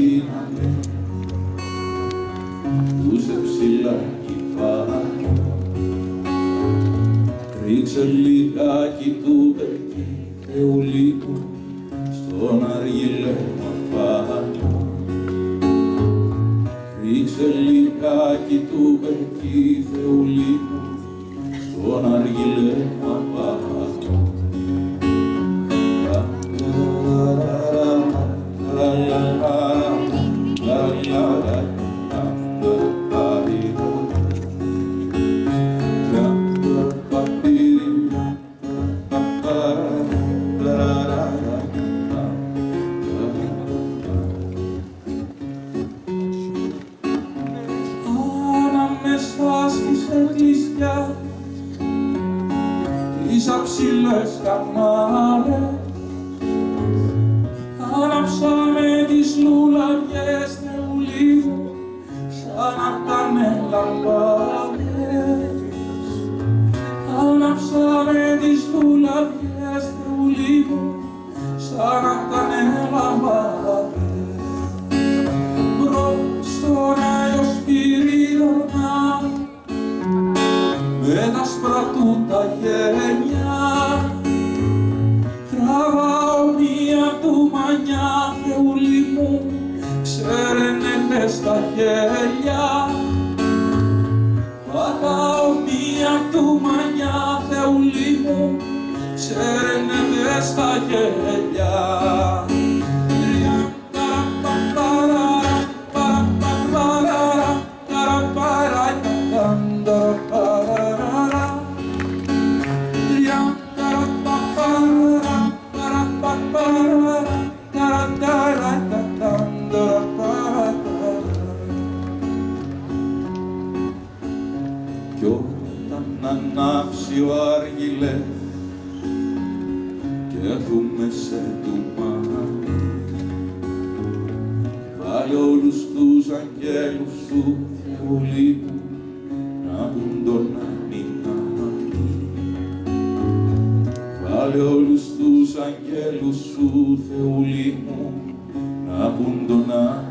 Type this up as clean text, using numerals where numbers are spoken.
γίνανε που σε ψηλάκι πάνω. Ρίξε λιγάκι του παιδί Θεούλη μου στον αργυλέ πάνω. Ρίξε λιγάκι του παιδί Θεούλη μου στον αργυλέ πάνω. Τις αψηλές καμάρες άναψαμε τις λουλαδιές Θεούλη μου σαν να κάνε λαμπάδες. Άναψαμε τις λουλαδιές Θεούλη μου σαν να κάνε λαμπάδες. Μπρος στον Άγιο Σπυρίδωνα με τα άσπρα του τα γένια τραβάω μία του μανιά Θεούλη μου ξερενέται στα χέλια. Πατάω μία του μανιά Θεούλη μου ξερενέται στα χέλια. Κι όταν ανάψει ο αργυλές και έρθουμε σε ντουμάνι, βάλε όλους τους αγγέλους σου Θεούλη μου να μπουν τον αμυνάμι. Βάλε όλους τους αγγέλους σου Θεούλη μου να μπουν τον αμυνάμι.